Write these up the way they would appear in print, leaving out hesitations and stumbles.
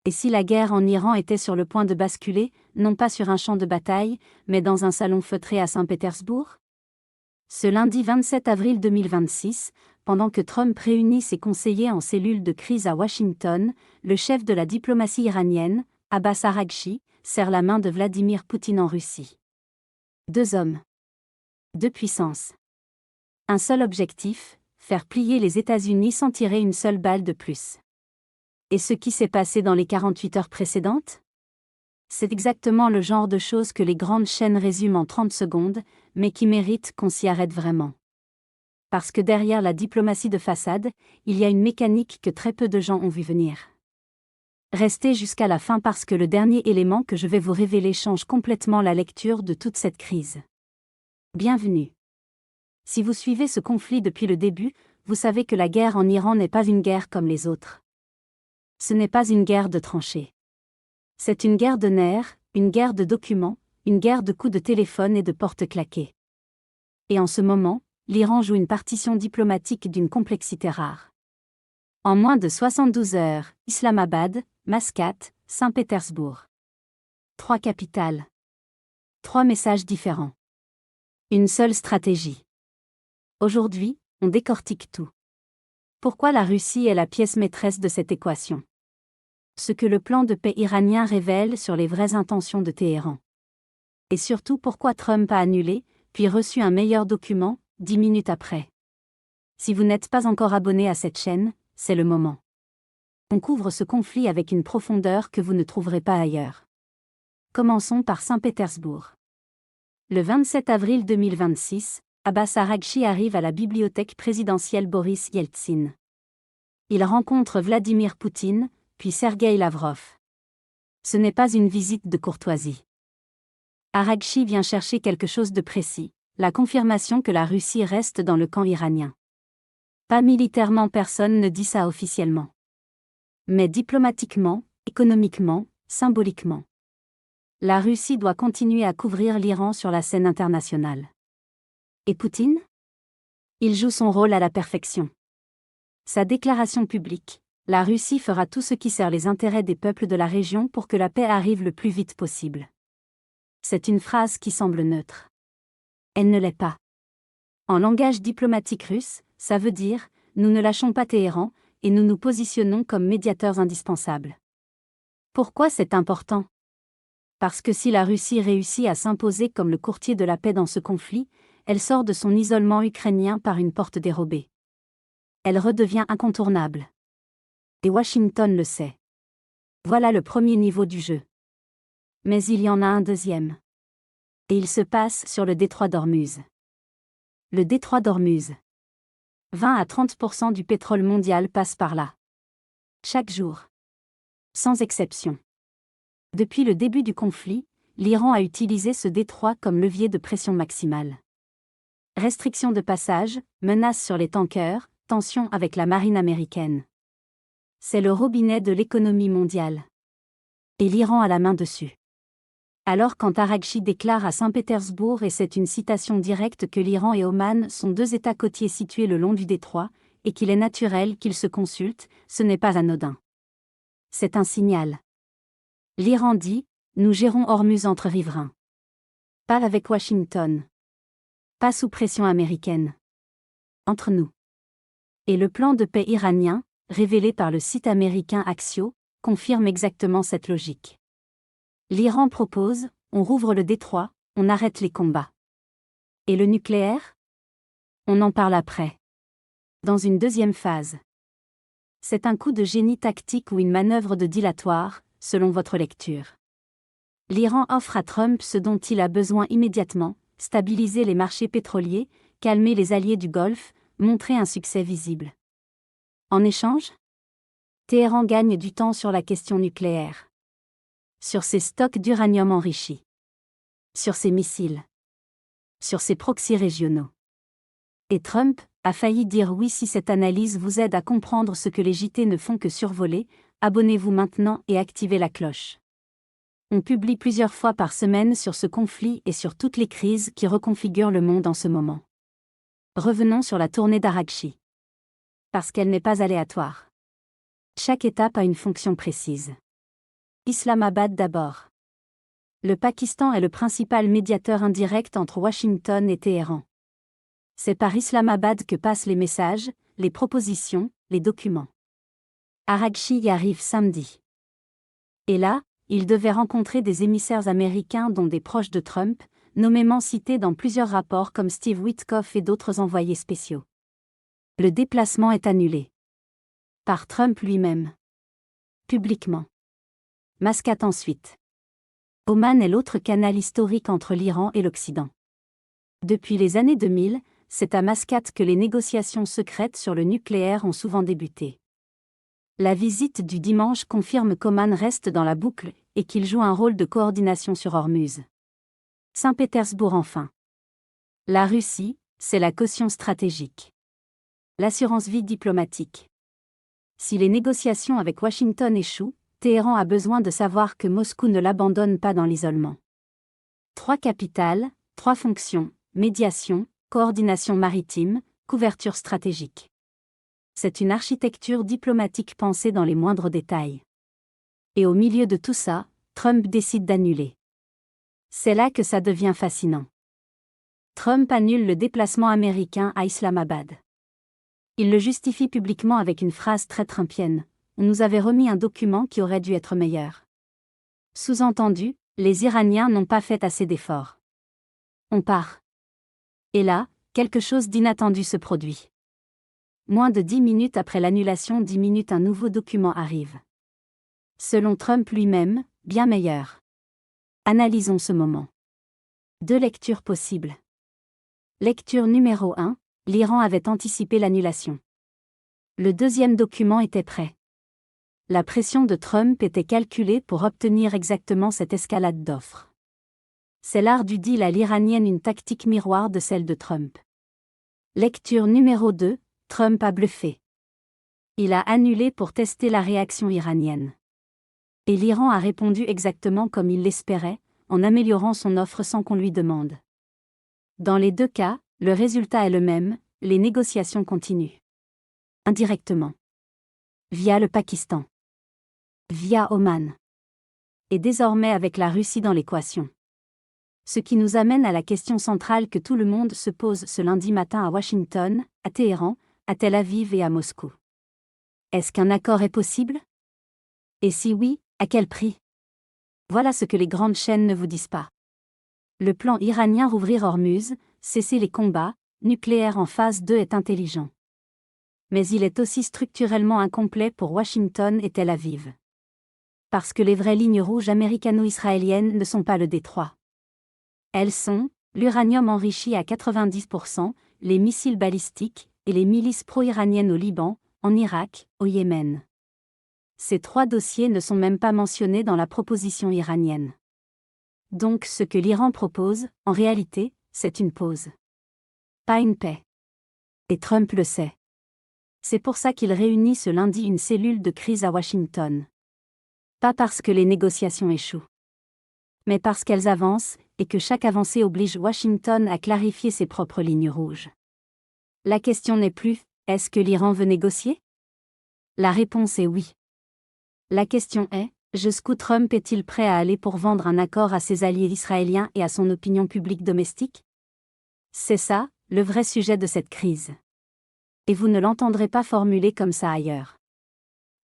Et si la guerre en Iran était sur le point de basculer, non pas sur un champ de bataille, mais dans un salon feutré à Saint-Pétersbourg? Ce lundi 27 avril 2026, pendant que Trump réunit ses conseillers en cellule de crise à Washington, le chef de la diplomatie iranienne, Abbas Araghchi, serre la main de Vladimir Poutine en Russie. Deux hommes. Deux puissances. Un seul objectif, faire plier les États-Unis sans tirer une seule balle de plus. Et ce qui s'est passé dans les 48 heures précédentes? C'est exactement le genre de choses que les grandes chaînes résument en 30 secondes, mais qui méritent qu'on s'y arrête vraiment. Parce que derrière la diplomatie de façade, il y a une mécanique que très peu de gens ont vu venir. Restez jusqu'à la fin parce que le dernier élément que je vais vous révéler change complètement la lecture de toute cette crise. Bienvenue. Si vous suivez ce conflit depuis le début, vous savez que la guerre en Iran n'est pas une guerre comme les autres. Ce n'est pas une guerre de tranchées. C'est une guerre de nerfs, une guerre de documents, une guerre de coups de téléphone et de portes claquées. Et en ce moment, l'Iran joue une partition diplomatique d'une complexité rare. En moins de 72 heures, Islamabad, Mascate, Saint-Pétersbourg. 3 capitales. 3 messages différents. Une seule stratégie. Aujourd'hui, on décortique tout. Pourquoi la Russie est la pièce maîtresse de cette équation? Ce que le plan de paix iranien révèle sur les vraies intentions de Téhéran. Et surtout pourquoi Trump a annulé, puis reçu un meilleur document, 10 minutes après. Si vous n'êtes pas encore abonné à cette chaîne, c'est le moment. On couvre ce conflit avec une profondeur que vous ne trouverez pas ailleurs. Commençons par Saint-Pétersbourg. Le 27 avril 2026, Abbas Araghchi arrive à la bibliothèque présidentielle Boris Yeltsin. Il rencontre Vladimir Poutine, puis Sergueï Lavrov. Ce n'est pas une visite de courtoisie. Araghchi vient chercher quelque chose de précis, la confirmation que la Russie reste dans le camp iranien. Pas militairement, personne ne dit ça officiellement. Mais diplomatiquement, économiquement, symboliquement. La Russie doit continuer à couvrir l'Iran sur la scène internationale. Et Poutine? Il joue son rôle à la perfection. Sa déclaration publique: la Russie fera tout ce qui sert les intérêts des peuples de la région pour que la paix arrive le plus vite possible. C'est une phrase qui semble neutre. Elle ne l'est pas. En langage diplomatique russe, ça veut dire « nous ne lâchons pas Téhéran, et nous nous positionnons comme médiateurs indispensables ». Pourquoi c'est important? Parce que si la Russie réussit à s'imposer comme le courtier de la paix dans ce conflit, elle sort de son isolement ukrainien par une porte dérobée. Elle redevient incontournable. Et Washington le sait. Voilà le premier niveau du jeu. Mais il y en a un deuxième. Et il se passe sur le détroit d'Ormuz. Le détroit d'Ormuz. 20 à 30% du pétrole mondial passe par là. Chaque jour. Sans exception. Depuis le début du conflit, l'Iran a utilisé ce détroit comme levier de pression maximale. Restrictions de passage, menaces sur les tankers, tensions avec la marine américaine. C'est le robinet de l'économie mondiale. Et l'Iran a la main dessus. Alors quand Araghchi déclare à Saint-Pétersbourg, et c'est une citation directe, que l'Iran et Oman sont 2 États côtiers situés le long du détroit, et qu'il est naturel qu'ils se consultent, ce n'est pas anodin. C'est un signal. L'Iran dit: nous gérons Ormuz entre riverains. Pas avec Washington. Pas sous pression américaine. Entre nous. Et le plan de paix iranien, révélé par le site américain Axios, confirme exactement cette logique. L'Iran propose: on rouvre le détroit, on arrête les combats. Et le nucléaire? On en parle après. Dans une deuxième phase. C'est un coup de génie tactique ou une manœuvre de dilatoire, selon votre lecture. L'Iran offre à Trump ce dont il a besoin immédiatement: stabiliser les marchés pétroliers, calmer les alliés du Golfe, montrer un succès visible. En échange, Téhéran gagne du temps sur la question nucléaire. Sur ses stocks d'uranium enrichi. Sur ses missiles. Sur ses proxys régionaux. Et Trump a failli dire oui. Si cette analyse vous aide à comprendre ce que les JT ne font que survoler, abonnez-vous maintenant et activez la cloche. On publie plusieurs fois par semaine sur ce conflit et sur toutes les crises qui reconfigurent le monde en ce moment. Revenons sur la tournée d'Araghchi. Parce qu'elle n'est pas aléatoire. Chaque étape a une fonction précise. Islamabad d'abord. Le Pakistan est le principal médiateur indirect entre Washington et Téhéran. C'est par Islamabad que passent les messages, les propositions, les documents. Araghchi y arrive samedi. Et là, il devait rencontrer des émissaires américains dont des proches de Trump, nommément cités dans plusieurs rapports comme Steve Witkoff et d'autres envoyés spéciaux. Le déplacement est annulé. Par Trump lui-même. Publiquement. Mascate ensuite. Oman est l'autre canal historique entre l'Iran et l'Occident. Depuis les années 2000, c'est à Mascate que les négociations secrètes sur le nucléaire ont souvent débuté. La visite du dimanche confirme qu'Oman reste dans la boucle et qu'il joue un rôle de coordination sur Hormuz. Saint-Pétersbourg enfin. La Russie, c'est la caution stratégique. L'assurance vie diplomatique. Si les négociations avec Washington échouent, Téhéran a besoin de savoir que Moscou ne l'abandonne pas dans l'isolement. 3 capitales, 3 fonctions, médiation, coordination maritime, couverture stratégique. C'est une architecture diplomatique pensée dans les moindres détails. Et au milieu de tout ça, Trump décide d'annuler. C'est là que ça devient fascinant. Trump annule le déplacement américain à Islamabad. Il le justifie publiquement avec une phrase très trumpienne. On nous avait remis un document qui aurait dû être meilleur. Sous-entendu, les Iraniens n'ont pas fait assez d'efforts. On part. Et là, quelque chose d'inattendu se produit. Moins de 10 minutes après l'annulation, 10 minutes un nouveau document arrive. Selon Trump lui-même, bien meilleur. Analysons ce moment. 2 lectures possibles. Lecture numéro 1, l'Iran avait anticipé l'annulation. Le deuxième document était prêt. La pression de Trump était calculée pour obtenir exactement cette escalade d'offres. C'est l'art du deal à l'iranienne, une tactique miroir de celle de Trump. Lecture numéro 2, Trump a bluffé. Il a annulé pour tester la réaction iranienne. Et l'Iran a répondu exactement comme il l'espérait, en améliorant son offre sans qu'on lui demande. Dans les 2 cas, le résultat est le même, les négociations continuent. Indirectement. Via le Pakistan. Via Oman. Et désormais avec la Russie dans l'équation. Ce qui nous amène à la question centrale que tout le monde se pose ce lundi matin à Washington, à Téhéran, à Tel Aviv et à Moscou. Est-ce qu'un accord est possible? Et si oui, à quel prix? Voilà ce que les grandes chaînes ne vous disent pas. Le plan iranien rouvrir Hormuz, cesser les combats, nucléaire en phase 2 est intelligent. Mais il est aussi structurellement incomplet pour Washington et Tel Aviv. Parce que les vraies lignes rouges américano-israéliennes ne sont pas le détroit. Elles sont l'uranium enrichi à 90%, les missiles balistiques et les milices pro-iraniennes au Liban, en Irak, au Yémen. Ces 3 dossiers ne sont même pas mentionnés dans la proposition iranienne. Donc ce que l'Iran propose, en réalité, c'est une pause. Pas une paix. Et Trump le sait. C'est pour ça qu'il réunit ce lundi une cellule de crise à Washington. Pas parce que les négociations échouent. Mais parce qu'elles avancent, et que chaque avancée oblige Washington à clarifier ses propres lignes rouges. La question n'est plus, est-ce que l'Iran veut négocier? La réponse est oui. La question est, jusqu'où Trump est-il prêt à aller pour vendre un accord à ses alliés israéliens et à son opinion publique domestique? C'est ça, le vrai sujet de cette crise. Et vous ne l'entendrez pas formulé comme ça ailleurs.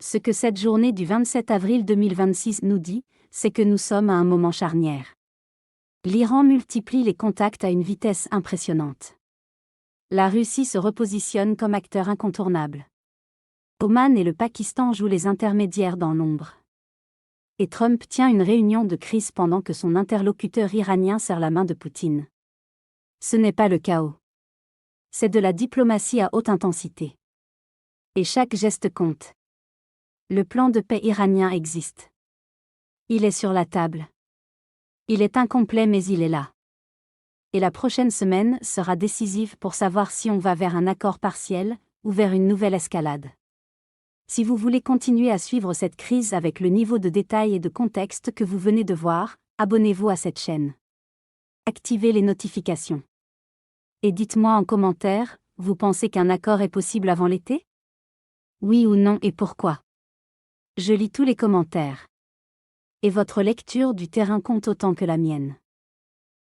Ce que cette journée du 27 avril 2026 nous dit, c'est que nous sommes à un moment charnière. L'Iran multiplie les contacts à une vitesse impressionnante. La Russie se repositionne comme acteur incontournable. Oman et le Pakistan jouent les intermédiaires dans l'ombre. Et Trump tient une réunion de crise pendant que son interlocuteur iranien serre la main de Poutine. Ce n'est pas le chaos. C'est de la diplomatie à haute intensité. Et chaque geste compte. Le plan de paix iranien existe. Il est sur la table. Il est incomplet mais il est là. Et la prochaine semaine sera décisive pour savoir si on va vers un accord partiel ou vers une nouvelle escalade. Si vous voulez continuer à suivre cette crise avec le niveau de détail et de contexte que vous venez de voir, abonnez-vous à cette chaîne. Activez les notifications. Et dites-moi en commentaire, vous pensez qu'un accord est possible avant l'été? Oui ou non et pourquoi? Je lis tous les commentaires. Et votre lecture du terrain compte autant que la mienne.